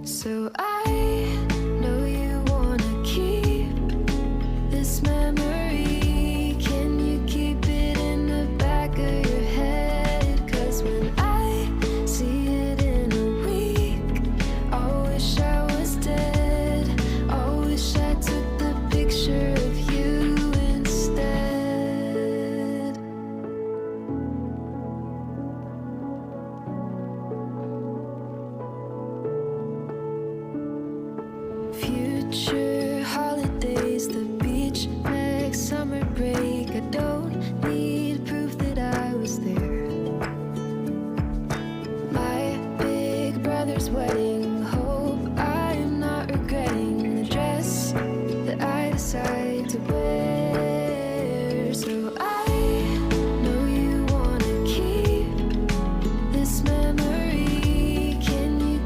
So I know you wanna keep this memory. Can you keep it in the back of your head? 'Cause when I see it in a week, I wish I was dead. I wish I took the picture of you instead. Future